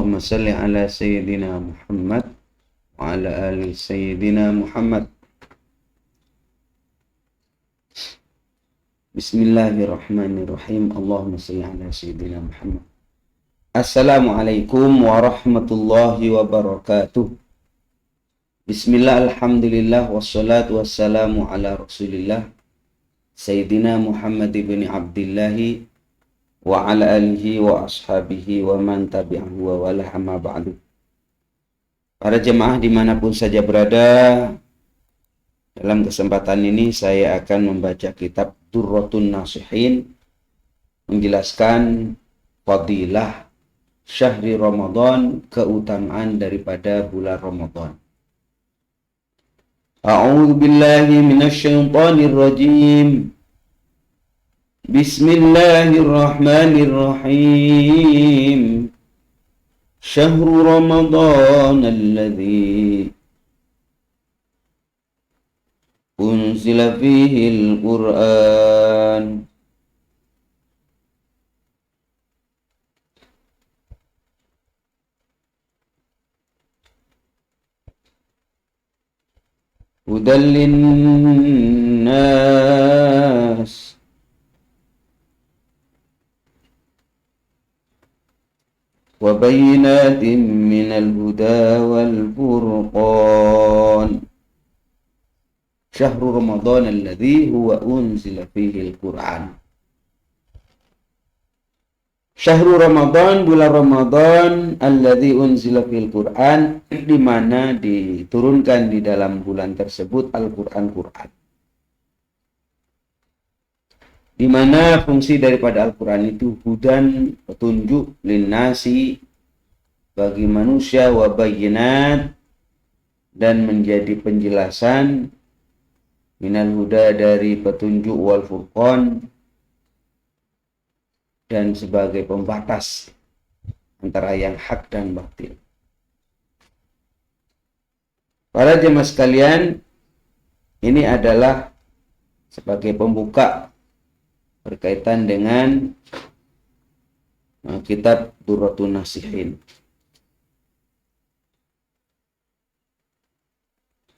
Allahumma salli ala Sayyidina Muhammad wa ala ali Sayyidina Muhammad. Bismillahirrahmanirrahim. Allahumma salli ala Sayyidina Muhammad. Assalamualaikum warahmatullahi wabarakatuh. Bismillah, alhamdulillah, wassalatu wassalamu ala rasulillah Sayyidina Muhammad ibn Abdillahi wa ala alihi wa ashabihi wa man tabi'ahu wa wala amma ba'du. Para jemaah dimanapun saja berada, dalam kesempatan ini saya akan membaca kitab Durratun Nasihin, menjelaskan fadilah syahri Ramadan, keutamaan daripada bulan Ramadan. A'udzu billahi minasyaitonir rajim. Bismillahirrahmanirrahim. Syahrul Ramadan alladzi unzila fihi al-Qur'an. Hudan linnas wa bayyinatin minal huda wal furqan. Syahrul Ramadan alladzi huwa unzila fihi al-Qur'an. Syahrul Ramadan, bulan Ramadan, alladzi unzila fil Qur'an, di mana diturunkan di dalam bulan tersebut Al-Qur'an. Di mana fungsi daripada Al-Qur'an itu hudan, petunjuk, linnasi, bagi manusia, wa bayyinat, dan menjadi penjelasan, minal huda, dari petunjuk, wal furqan, dan sebagai pembatas antara yang hak dan batil. Para jemaah sekalian, ini adalah sebagai pembuka berkaitan dengan kitab Durratun Nasihin.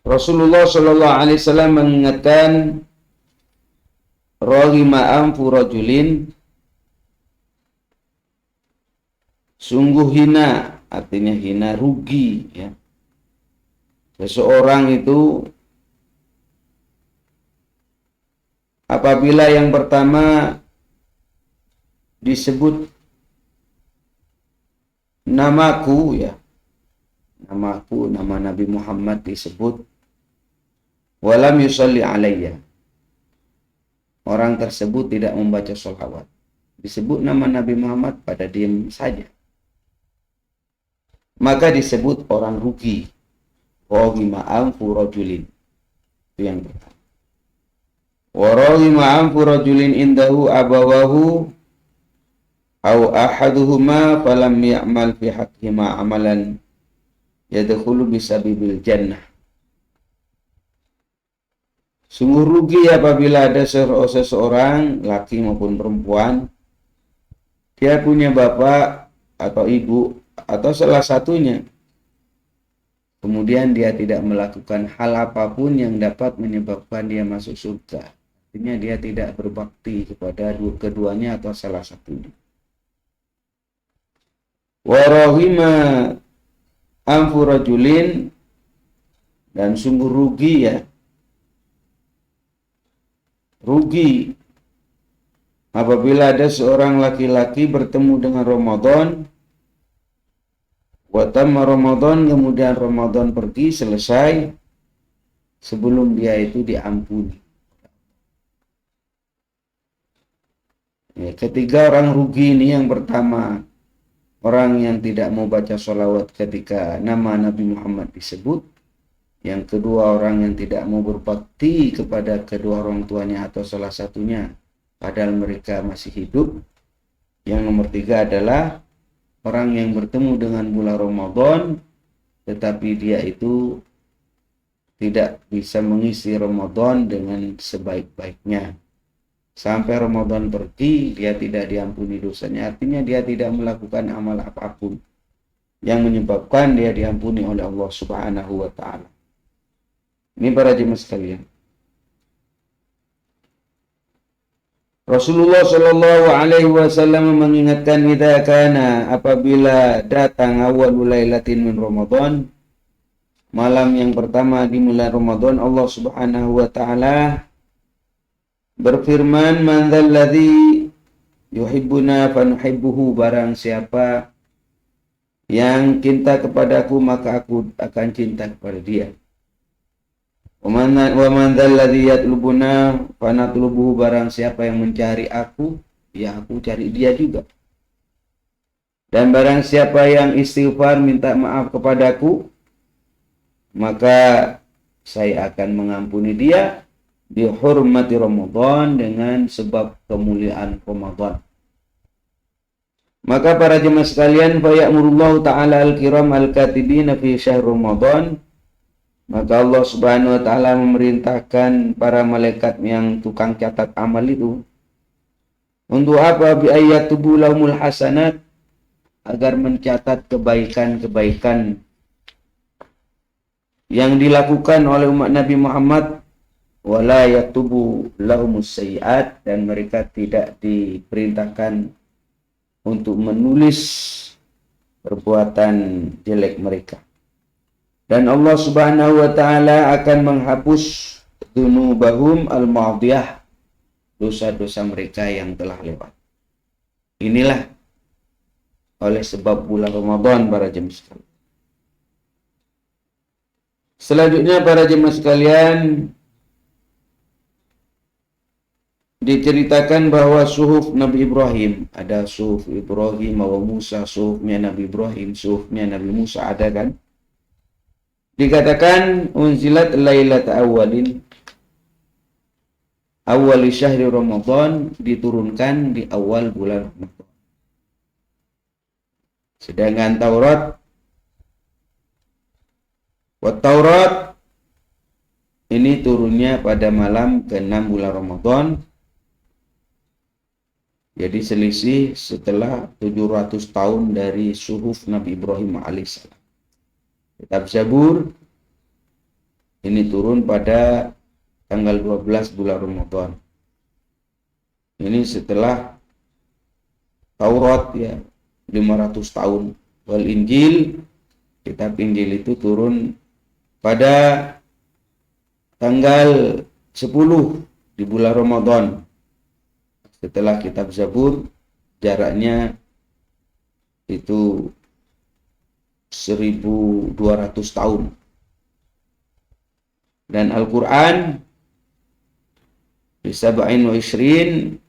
Rasulullah Shallallahu Alaihi Wasallam mengingatkan, raghima anfu rajulin, sungguh hina, artinya hina, rugi, ya. Seseorang itu apabila yang pertama disebut namaku, ya, namaku, nama Nabi Muhammad disebut, walam yusalli alayya, orang tersebut tidak membaca sholawat. Disebut nama Nabi Muhammad pada diam saja, maka disebut orang rugi. Raghima anfu rajulin, itu yang pertama. Wa raghima anfu rajulin indahu abawahu aw ahaduhuma falam ya'mal fi haqqihima amalan yadkhulu bisabibil jannah. Sungguh rugi apabila ada seseorang, laki maupun perempuan, dia punya bapak atau ibu atau salah satunya, kemudian dia tidak melakukan hal apapun yang dapat menyebabkan dia masuk surga. Artinya dia tidak berbakti kepada keduanya atau salah satunya. Wa raghima anfu rajulin, dan sungguh rugi, ya, rugi apabila ada seorang laki-laki bertemu dengan Ramadan, watamma Ramadan, kemudian Ramadan pergi, selesai, sebelum dia itu diampuni. Ya, ketiga orang rugi ini, yang pertama orang yang tidak mau baca sholawat ketika nama Nabi Muhammad disebut. Yang kedua orang yang tidak mau berbakti kepada kedua orang tuanya atau salah satunya padahal mereka masih hidup. Yang nomor tiga adalah orang yang bertemu dengan bulan Ramadan tetapi dia itu tidak bisa mengisi Ramadan dengan sebaik-baiknya. Sampai Ramadan pergi, dia tidak diampuni dosanya. Artinya dia tidak melakukan amal apapun. yang menyebabkan dia diampuni oleh Allah Subhanahu wa taala. Ini para jemaah sekalian. Rasulullah Shallallahu Alaihi Wasallam mengingatkan, idza kana, apabila datang awalul lailatin min Ramadan, malam yang pertama di bulan Ramadan, Allah Subhanahu wa taala berfirman, man dzalladzi yuhibbuna fanuhibbuhu, barang siapa yang cinta kepadaku maka aku akan cinta kepada dia. Wa man dzalladzi yatlubuna fanatlubuhu, barang siapa yang mencari aku, ya aku cari dia juga. Dan barang siapa yang istighfar minta maaf kepadaku, maka saya akan mengampuni dia di hurmati Ramadan, dengan sebab kemuliaan Ramadan. Maka para jemaah sekalian, fa ya'murullahu ta'ala al-kiram al-katibina fi syahr Ramadan, maka Allah Subhanahu wa taala memerintahkan para malaikat yang tukang catat amal itu untuk apa? Bi ayyatubu lahumul hasanat, agar mencatat kebaikan-kebaikan yang dilakukan oleh umat Nabi Muhammad, wala yatubu lahumus sayyi'at, dan mereka tidak diperintahkan untuk menulis perbuatan jelek mereka. Dan Allah Subhanahu wa taala akan menghapus dzunubahum al-madiyah, dosa-dosa mereka yang telah lewat. Inilah oleh sebab bulan Ramadan para jemaah sekalian. Selanjutnya para jemaah sekalian, diceritakan bahwa suhuf Nabi Ibrahim, ada suhuf Ibrahim wa Musa, suhufnya Nabi Ibrahim, suhufnya Nabi Musa, ada kan? Dikatakan unzilat lailat awalin, awali syahri Ramadan, diturunkan di awal bulan Ramadan. Sedangkan Taurat, Taurat ini turunnya pada malam ke-6 bulan Ramadan. Jadi selisih setelah 700 tahun dari suhuf Nabi Ibrahim alaihissalam. Kitab Zabur ini turun pada tanggal 12 bulan Ramadan. Ini setelah Taurat ya 500 tahun. Wal Injil, kitab Injil itu turun pada tanggal 10 di bulan Ramadan. Setelah kitab Zabur, jaraknya itu 1200 tahun. Dan Al-Quran bisa Sab'in wa Ishrin,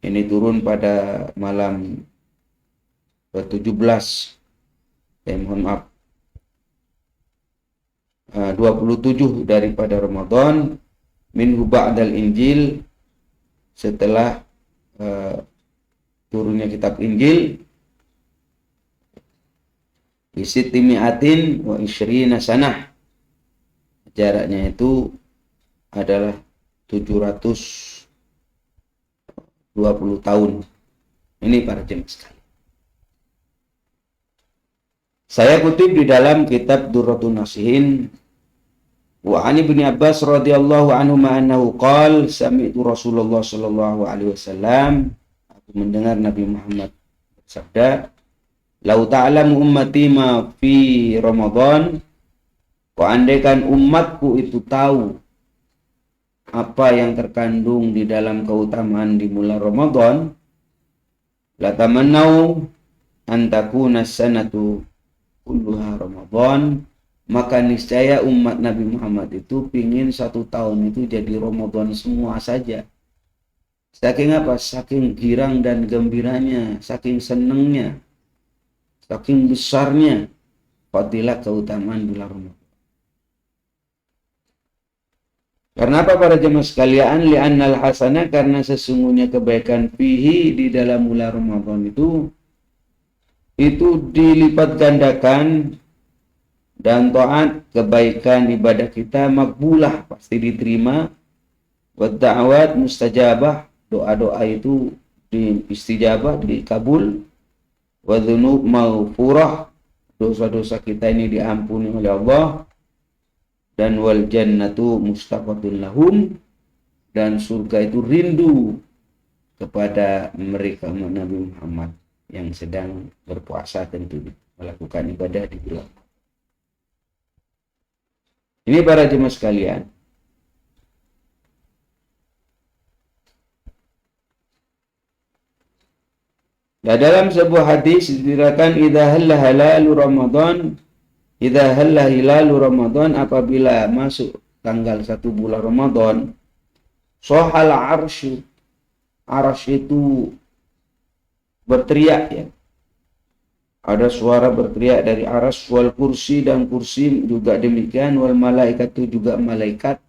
ini turun pada malam ke-17, mohon maaf, 27 daripada Ramadan, minhu ba'dal Injil, setelah turunnya kitab Injil, bisitimi'atin wa isyrina sanah, jaraknya itu adalah 720 tahun. Ini para jemaah sekalian. Saya kutip di dalam kitab Durratun Nasihin, wa ani bin Abbas radhiyallahu anhu annahu qala sami'tu Rasulullah sallallahu alaihi wasallam, aku mendengar Nabi Muhammad bersabda, lau ta'lamu ummati ma fi Ramadan, kau andaikan umatku itu tahu apa yang terkandung di dalam keutamaan di bulan Ramadan, la tamannau an takuna sanatu kulluha Ramadan, maka niscaya umat Nabi Muhammad itu pingin 1 tahun itu jadi Ramadan semua saja. Saking apa? Saking girang dan gembiranya, saking senengnya, saking besarnya fadilah keutamaan bulan Ramadan. Karena apa para jemaah sekalian? Li'annal hasanah, karena sesungguhnya kebaikan fihi, di dalam bulan Ramadan itu dilipat gandakan, dan taat kebaikan ibadah kita makbulah, pasti diterima, wa da'awat mustajabah, doa-doa itu diistijabah, dikabul, wa dzunub maghfurah, dosa-dosa kita ini diampuni oleh Allah, dan wal jannatu mustaqatun lahum, dan surga itu rindu kepada mereka Nabi Muhammad yang sedang berpuasa, tentu melakukan ibadah di bulan. Ini para jemaah sekalian, dan dalam sebuah hadis dikatakan idza halla halalu Ramadan, idza halla hilalu Ramadan, apabila masuk tanggal 1 bulan Ramadan, sohal arsy, arsy itu berteriak, ya. Ada suara berteriak dari arsy, wal kursi, dan kursi juga demikian, wal malaikatu, juga malaikat.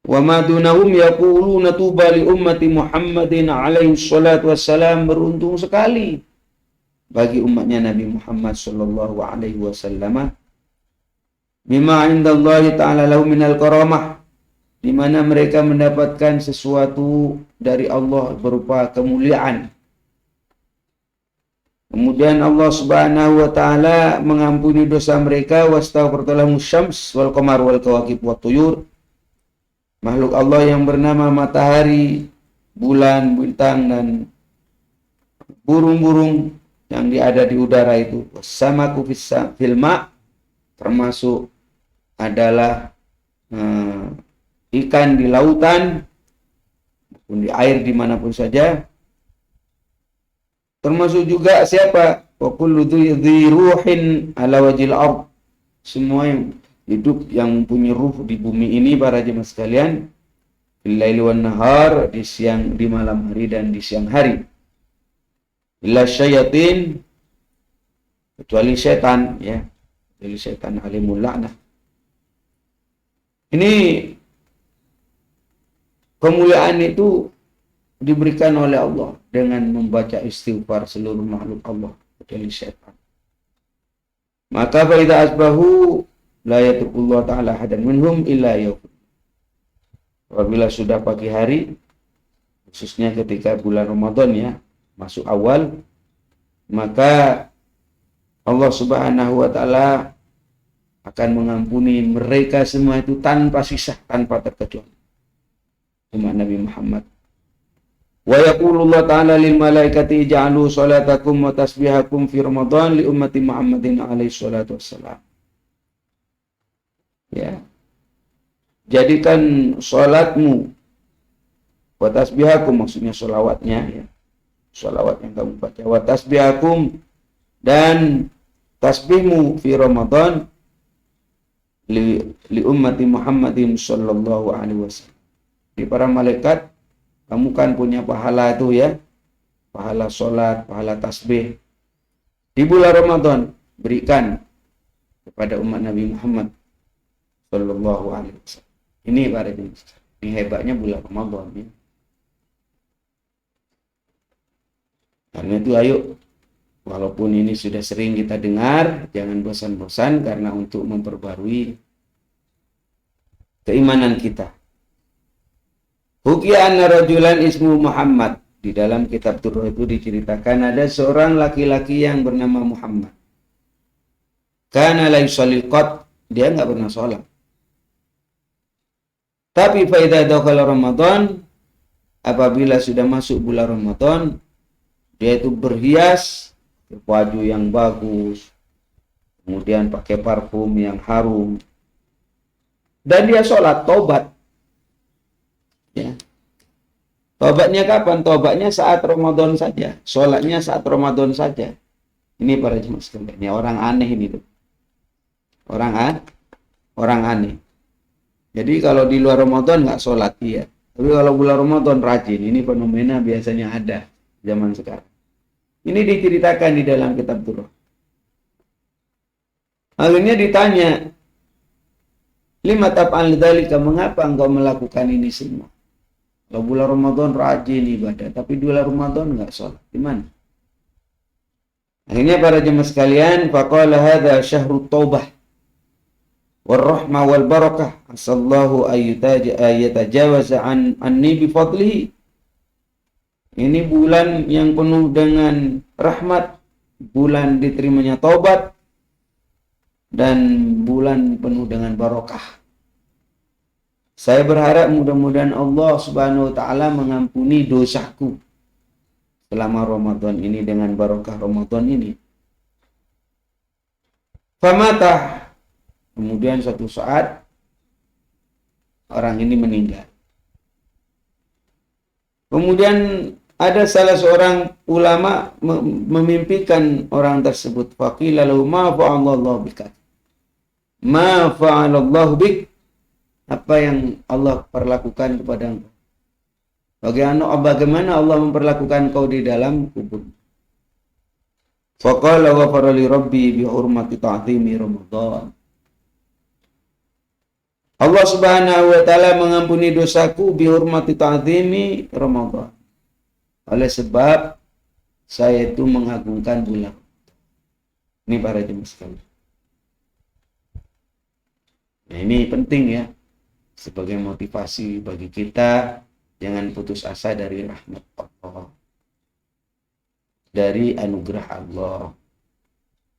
Wa ma dunahum yaquluna tuba li ummati Muhammadin alaihi salatu wassalam, beruntung sekali bagi umatnya Nabi Muhammad sallallahu alaihi wasallam, bima indallahi ta'ala lahum minal karamah, di mana mereka mendapatkan sesuatu dari Allah berupa kemuliaan. Kemudian Allah Subhanahu wa taala mengampuni dosa mereka, wastaghfirullahu syams wal qamar wal kawakib wat tuyur, makhluk Allah yang bernama matahari, bulan, bintang, dan burung-burung yang ada di udara itu. Wasamaku fil ma, termasuk adalah ikan di lautan maupun di air dimanapun saja. Termasuk juga siapa? Wa kullu dhi ruhin ala wajhil ard, semua yang hidup yang mempunyai ruh di bumi ini para jemaah sekalian, bil laili wan nahar, di siang, di malam hari dan di siang hari. Illa syayatin, kecuali setan, ya. Kecuali setan alimul la'nah. Ini kemuliaan itu diberikan oleh Allah dengan membaca istighfar seluruh makhluk Allah, kecuali setan. Maka fa idza asbahu la yatrukullahu ta'ala hadan minhum illa yawm. Apabila sudah pagi hari, khususnya ketika bulan Ramadan, ya, masuk awal, maka Allah Subhanahu wa taala akan mengampuni mereka semua itu tanpa sisa, tanpa terkecuali, umat Nabi Muhammad. Wa yaqulullah ta'ala lil malaikati ij'alu salatakum wa tasbihakum fi Ramadan li ummati Muhammadin alaihi salatu wassalam. Ya. Jadikan salatmu, wa tasbihakum, maksudnya salawatnya, ya. Salawat yang kamu baca, wa tasbihakum, dan tasbihmu fi Ramadan li ummati Muhammadin sallallahu alaihi wasallam. Di para malaikat, kamu kan punya pahala itu, ya, pahala sholat, pahala tasbih di bulan Ramadan, berikan kepada umat Nabi Muhammad sallallahu alaihi wasallam. Ini para jemaah, ini hebatnya bulan Ramadan, ya. Karena itu ayo, walaupun ini sudah sering kita dengar, jangan bosan-bosan, karena untuk memperbarui keimanan kita. Hukiya anna rajulan ismu Muhammad, di dalam kitab Turah itu diceritakan ada seorang laki-laki yang bernama Muhammad. Kana la yusalli qat, dia enggak pernah sholat. Tapi fa idza dakhala Ramadan, apabila sudah masuk bulan Ramadan, dia itu berhias, baju yang bagus, kemudian pakai parfum yang harum, dan dia sholat, tobat. Ya. Tobatnya kapan? Tobatnya saat Ramadan saja, sholatnya saat Ramadan saja. Ini para jemaah sekalian, ini orang aneh ini tuh. Orang aneh. Jadi kalau di luar Ramadan nggak sholat, iya. Tapi kalau bulan Ramadan rajin. Ini fenomena biasanya ada zaman sekarang. Ini diceritakan di dalam kitab Turah. Akhirnya ditanya, lima taf'al dzalika, mengapa engkau melakukan ini semua? Kalau bulan Ramadan rajin ibadah, tapi di bulan Ramadan nggak sholat, gimana? Akhirnya para jemaah sekalian, faqala hadza syahrut taubah warahmah wal barakah, asallahu ayyatajawaza anni bi fadlihi. Ini bulan yang penuh dengan rahmat, bulan diterimanya taubat, dan bulan penuh dengan barokah. Saya berharap mudah-mudahan Allah Subhanahu wa taala mengampuni dosaku selama Ramadan ini dengan barokah Ramadan ini. Famata, kemudian suatu saat orang ini meninggal. Kemudian ada salah seorang ulama memimpikan orang tersebut. Faqila lahu ma fa'alallahu bika. Ma fa'alallahu bik. Apa yang Allah perlakukan kepada engkau? Bagaimana Allah memperlakukan kau di dalam kubur? Faqala ghafara li rabbi bi hurmati ta'zimi Ramadan. Allah Subhanahu wa taala mengampuni dosaku bi hurmati ta'zimi Ramadan. Oleh sebab saya itu mengagungkan bulan. Ini para jemaah sekalian. Nah, ini penting ya. Sebagai motivasi bagi kita, jangan putus asa dari rahmat Allah, dari anugerah Allah.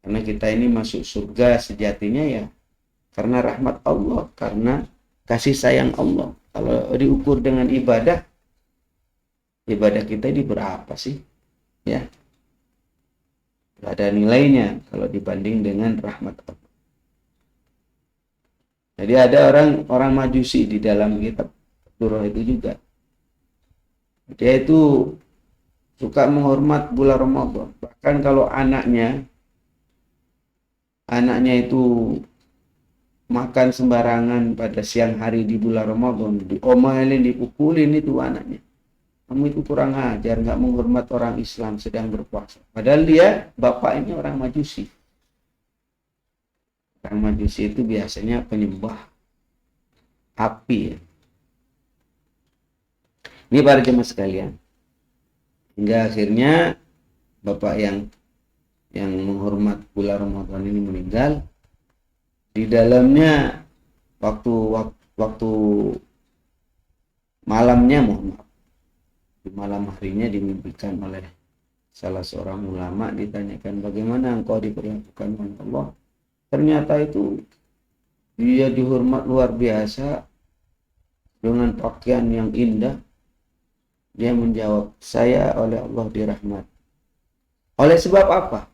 Karena kita ini masuk surga sejatinya ya karena rahmat Allah, karena kasih sayang Allah. Kalau diukur dengan ibadah kita ini berapa sih? Ya, tidak ada nilainya kalau dibanding dengan rahmat Allah. Jadi ada orang Majusi di dalam kitab surah itu juga. Dia itu suka menghormat bulan Ramadan. Bahkan kalau anaknya itu makan sembarangan pada siang hari di bulan Ramadan, diomelin, dipukulin itu anaknya. Kamu itu kurang ajar, nggak menghormat orang Islam sedang berpuasa. Padahal dia bapak ini orang Majusi. Orang Majusi itu biasanya penyembah api ya. Ini para jemaah sekalian. Hingga akhirnya bapak yang menghormat bulan Ramadan ini meninggal. Di dalamnya waktu malamnya, di malam harinya dimimpikan oleh salah seorang ulama, ditanyakan bagaimana engkau diperlakukan oleh Allah. Ternyata itu dia dihormat luar biasa dengan pakaian yang indah. Dia menjawab, saya oleh Allah dirahmat. Oleh sebab apa?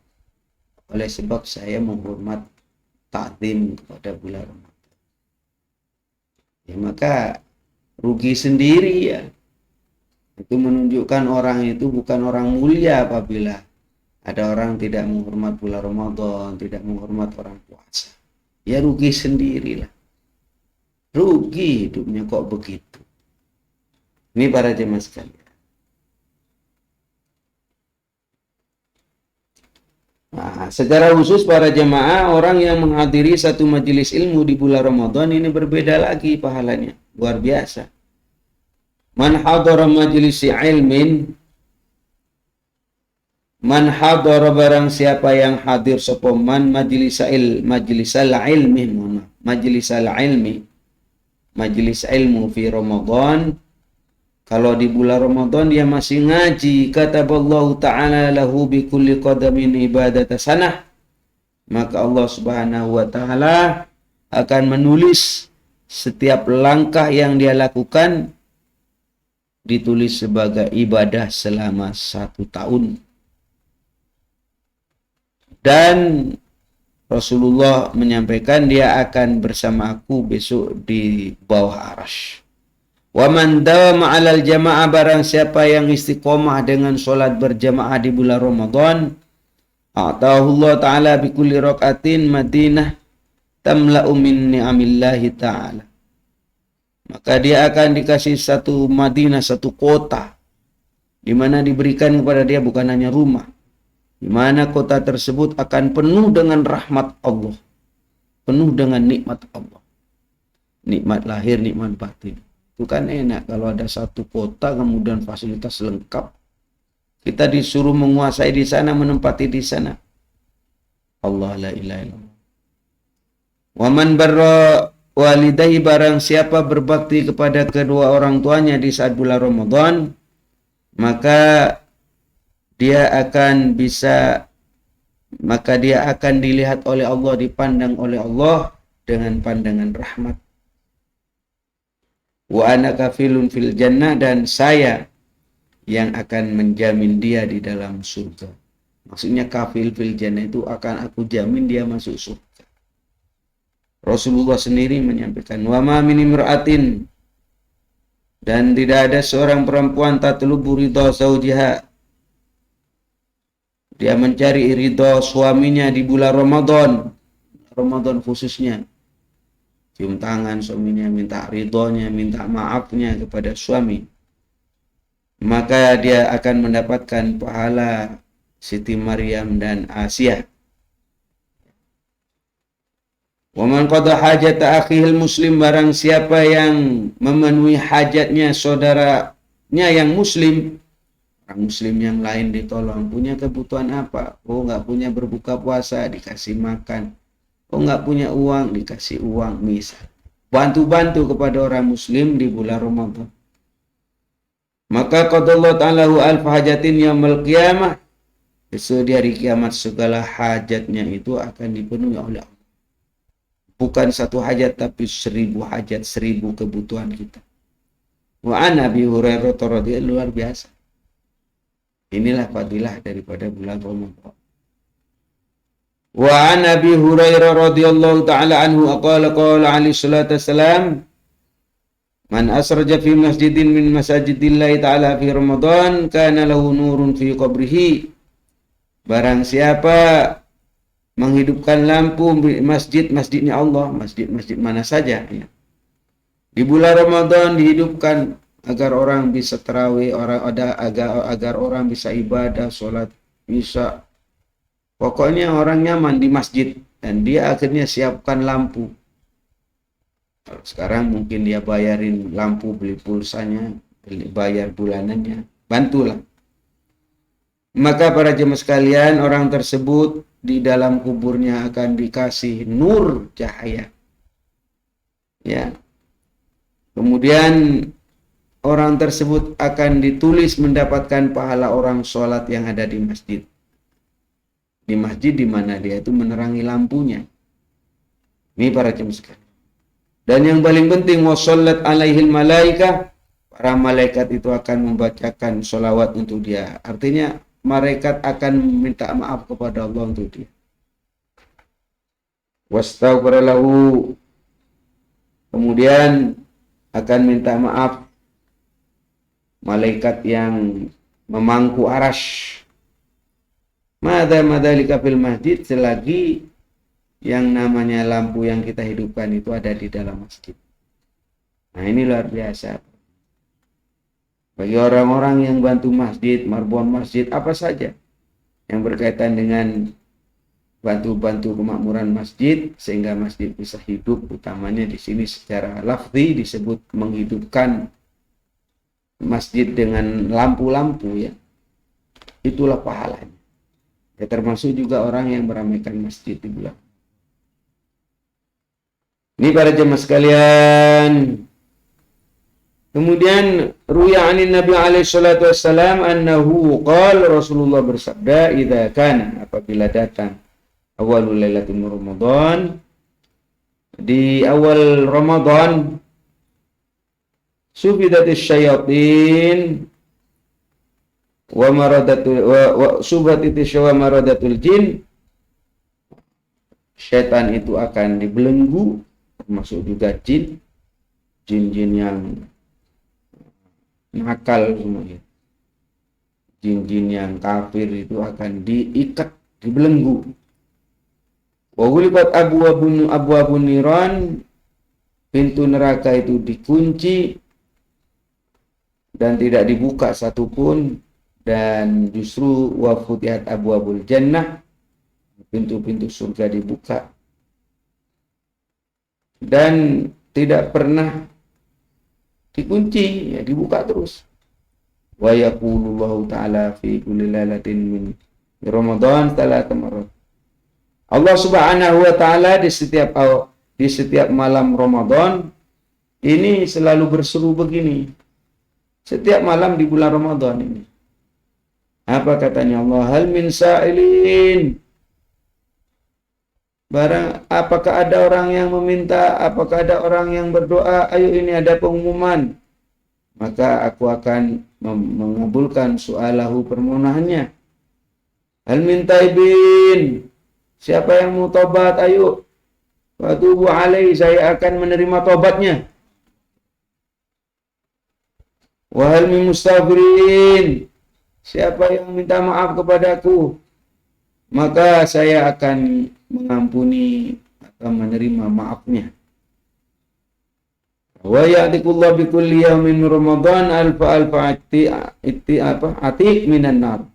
Oleh sebab saya menghormat ta'zim kepada bulan Ramadan. Ya maka rugi sendiri ya. Itu menunjukkan orang itu bukan orang mulia apabila ada orang tidak menghormat bulan Ramadan, tidak menghormat orang puasa. Ya rugi sendirilah. Rugi hidupnya kok begitu. Ini para jemaah sekalian. Nah, secara khusus para jemaah, orang yang menghadiri satu majelis ilmu di bulan Ramadan ini berbeda lagi pahalanya. Luar biasa. Man hadara majlisi ilmin, man hadara barang siapa yang hadir sapa man majlisal ilmi, majlis ilmu fi Ramadan. Kalau di bulan Ramadan dia masih ngaji, kataballahu ta'ala lahu bi kulli qadamin ibadata sanah, maka Allah Subhanahu wa taala akan menulis setiap langkah yang dia lakukan ditulis sebagai ibadah selama 1 tahun. Dan Rasulullah menyampaikan dia akan bersama aku besok di bawah arasy. Wa man dawama 'alal jamaah, barang siapa yang istiqomah dengan solat berjamaah di bulan Ramadan, atahullah ta'ala bi kulli rakaatin Madinah tamla'u min ni'amillahi ta'ala. Maka dia akan dikasih satu Madinah, satu kota di mana diberikan kepada dia bukan hanya rumah, di mana kota tersebut akan penuh dengan rahmat Allah, penuh dengan nikmat Allah, nikmat lahir, nikmat batin. Itu kan enak kalau ada satu kota kemudian fasilitas lengkap. Kita disuruh menguasai di sana, menempati di sana. Allah la ilaha illallah. Wa man barra walidayhi, barang siapa berbakti kepada kedua orang tuanya di saat bulan Ramadan, maka dia akan bisa maka dia akan dilihat oleh Allah, dipandang oleh Allah dengan pandangan rahmat. Wa ana kafilun fil jannah, dan saya yang akan menjamin dia di dalam surga. Maksudnya kafil fil jannah itu akan aku jamin dia masuk surga. Rasulullah sendiri menyampaikan, wa ma min imra'atin, dan tidak ada seorang perempuan tatlubu ridha zaujiha, dia mencari ridha suaminya di bulan Ramadan khususnya. Cium tangan suaminya, minta ridhonya, minta maafnya kepada suami, maka dia akan mendapatkan pahala Siti Maryam dan Asia. Wa man qada hajata akhihil muslim, barang siapa yang memenuhi hajatnya saudaranya yang muslim, orang muslim yang lain ditolong, punya kebutuhan apa? Oh, nggak punya berbuka puasa, dikasih makan. Oh, nggak punya uang, dikasih uang, misal. Bantu-bantu kepada orang muslim di bulan Ramadan. Maka qadallahu ta'ala alf hajatin yaumil qiyamah, besok di hari kiamat segala hajatnya itu akan dipenuhi oleh Allah. Bukan satu hajat, tapi 1000 hajat, 1000 kebutuhan kita. Wa an Abi Hurairah radhiyallahu, luar biasa. Inilah fadilah daripada bulan Ramadan. Wa an Abi Hurairah radhiyallahu ta'ala anhu qala alaihi salatu wassalam, man asraja fi masjidin min masajidillahi ta'ala fi Ramadan kana lahu nurun fi qabrihi, barang siapa menghidupkan lampu masjidnya Allah, masjid mana saja ya, di bulan Ramadan dihidupkan agar orang bisa tarawih, agar orang bisa ibadah, sholat, bisa, pokoknya orang nyaman di masjid, dan dia akhirnya siapkan lampu. Kalau sekarang mungkin dia bayarin lampu, beli pulsanya, bayar bulanannya, bantulah. Maka para jemaah sekalian, orang tersebut di dalam kuburnya akan dikasih nur cahaya. Ya. Kemudian orang tersebut akan ditulis mendapatkan pahala orang sholat yang ada di masjid. Di masjid di mana dia itu menerangi lampunya. Ini para jemaah sekalian. Dan yang paling penting, wassallat alaihil malaikah, para malaikat itu akan membacakan sholawat untuk dia. Artinya malaikat akan minta maaf kepada Allah untuk dia. Wastaghfir lahu, kemudian akan minta maaf malaikat yang memangku arash. Madalika fil masjid, selagi yang namanya lampu yang kita hidupkan itu ada di dalam masjid. Nah, ini luar biasa. Bagi orang-orang yang bantu masjid, marbon masjid, apa saja yang berkaitan dengan bantu-bantu kemakmuran masjid sehingga masjid bisa hidup, utamanya di sini secara lafzi disebut menghidupkan masjid dengan lampu-lampu ya. Itulah pahalanya. Ya, termasuk juga orang yang meramaikan masjid di bulan. Ini para jemaah sekalian. Kemudian ruya anin Nabi alaihi salatu wassalam annahu qala, Rasulullah bersabda, idza kana, apabila datang awalul lailatul Ramadan, di awal Ramadan, sufidatis syayatin wa maradatul wa subhatitis wa maradatul jin, syaitan itu akan dibelenggu, termasuk juga jin-jin yang nakal semuanya. Jin-jin yang kafir itu akan diikat, dibelenggu. Wa ghulibat abwabun niran, pintu neraka itu dikunci dan tidak dibuka satupun, dan justru wa futihat abwabul jannah, pintu-pintu surga dibuka dan tidak pernah dikunci, ya dibuka terus. Wa yaqulullahu ta'ala fi kulli lailatin min Ramadan talata marrat. Allah Subhanahu wa taala di setiap malam Ramadan ini selalu berseru begini. setiap malam di bulan Ramadan ini. Apa katanya Allah? Hal min sa'ilin. Barang apakah ada orang yang meminta, apakah ada orang yang berdoa, ayo ini ada pengumuman. Maka aku akan mengabulkan soalahu permohonannya. Hal min taibin. Siapa yang mau tobat, ayo. Fatubu alaihi, saya akan menerima tobatnya. Wa hal min mustaghfirin. Siapa yang minta maaf kepadaku, maka saya akan mengampuni atau menerima maafnya. Wa ya'tikullahu bi kulli yawmin Ramadan alfa atiq minan nar.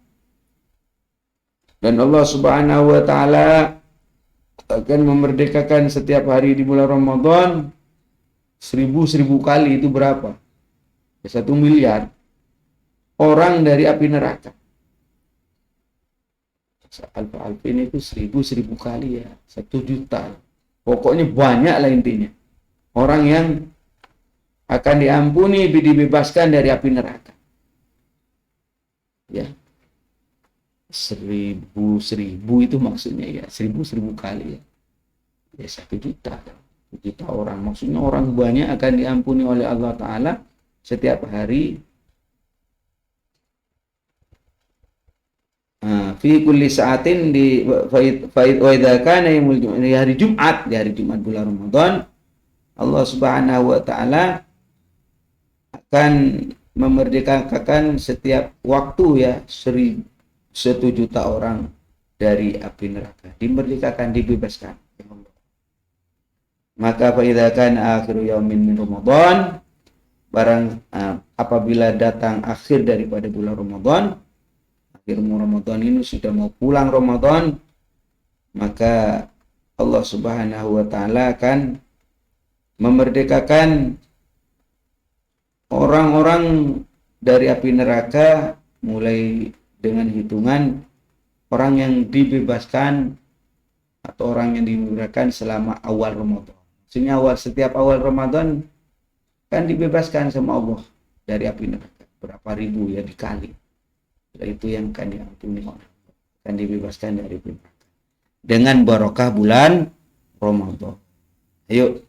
Dan Allah Subhanahu wa taala akan memerdekakan setiap hari di bulan Ramadan 1000 kali. Itu berapa? 1 miliar orang dari api neraka. Alfa ini itu 1000 kali ya, 1 juta. Pokoknya banyak lah intinya. Orang yang akan diampuni, dibebaskan dari api neraka. Ya, 1000 itu maksudnya ya, 1000 kali ya. Ya 1 juta. 1 juta orang. Maksudnya orang banyak akan diampuni oleh Allah Ta'ala setiap hari. Fi kulli sa'atin di wa idza kana di hari Jumat bulan Ramadan, Allah Subhanahu wa taala akan memerdekakan setiap waktu ya 1 juta orang dari api neraka, dimerdekakan, dibebaskan. Maka fa idza kana akhiru yaumin min Ramadan, barang apabila datang akhir daripada bulan Ramadan, akhir Ramadan ini sudah mau pulang Ramadan, maka Allah Subhanahu wa taala akan memerdekakan orang-orang dari api neraka mulai dengan hitungan orang yang dibebaskan atau orang yang dibebaskan selama awal Ramadan. Maksudnya setiap awal Ramadan kan dibebaskan sama Allah dari api neraka. Berapa ribu ya dikali. Itu yang akan diampuni, akan dibebaskan dari neraka dengan barokah bulan Ramadan. Ayo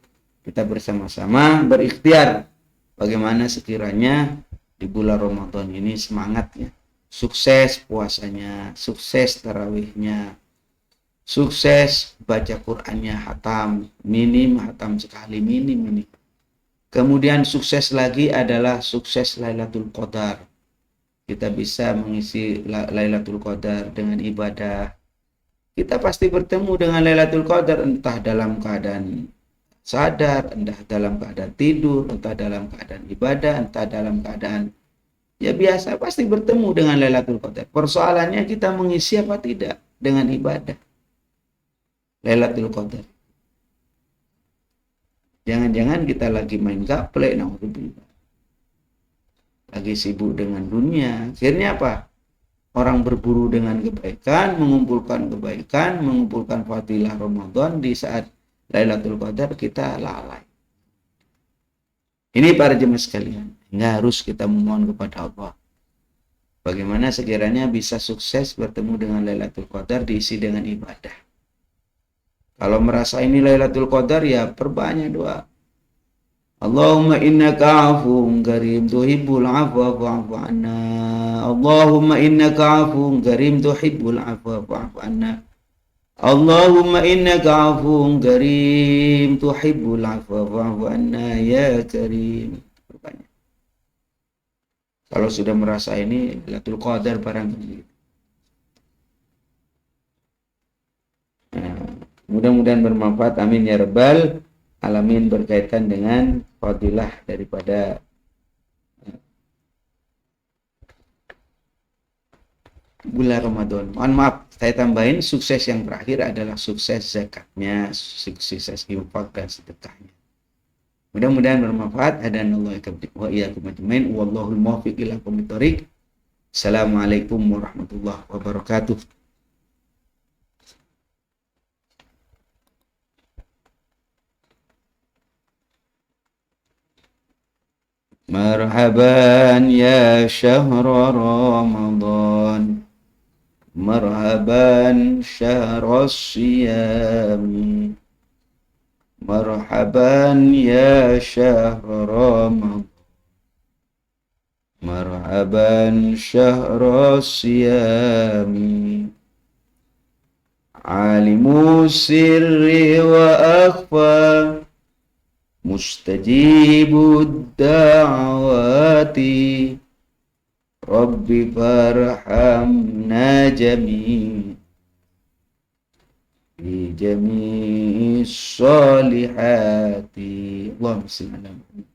kita bersama-sama berikhtiar bagaimana sekiranya di bulan Ramadan ini semangatnya, sukses puasanya, sukses tarawihnya, sukses baca Qur'annya hatam sekali minim. Kemudian sukses lagi adalah sukses Lailatul Qadar. Kita bisa mengisi Lailatul Qadar dengan ibadah. Kita pasti bertemu dengan Lailatul Qadar entah dalam keadaan sadar, entah dalam keadaan tidur, entah dalam keadaan ibadah, entah dalam keadaan ya biasa, pasti bertemu dengan Lailatul Qadar. Persoalannya kita mengisi apa tidak dengan ibadah Lailatul Qadar. Jangan-jangan kita lagi main gaplek, naudzubillah. Lagi sibuk dengan dunia. Akhirnya apa? Orang berburu dengan kebaikan, mengumpulkan fadilah Ramadan di saat Lailatul Qadar kita lalai. Ini para jemaah sekalian, hingga harus kita memohon kepada Allah. Bagaimana sekiranya bisa sukses bertemu dengan Lailatul Qadar diisi dengan ibadah. Kalau merasa ini Lailatul Qadar ya perbanyak doa. Allahumma innaka afuwun karim tuhibbul afwa fa'fu anna. Allahumma innaka afuwun karim tuhibbul afwa fa'fu anna. Allahumma innaka afuwun karim tuhibbul afwa fa'fu anna ya karim. Kalau sudah merasa ini Lailatul Qadar barangkali. Mudah-mudahan bermanfaat, amin ya rabbal alamin, berkaitan dengan fadilah daripada bulan Ramadan. Mohon maaf, saya tambahin sukses yang terakhir adalah sukses zakatnya, sukses infak dan sedekahnya. Mudah-mudahan bermanfaat. Hadanallahu wa iyyakum ajmain. Wallahul muwaffiq ila aqwamit thoriq. Assalamualaikum warahmatullahi wabarakatuh. مرحبا يا شهر رمضان مرحبا شهر الصيام مرحبا يا شهر رمضان مرحبا شهر الصيام عالم السر وأخفى مستجيب الدعوات رب فارحمنا جميعا في جميع الصالحات اللهم صل على محمد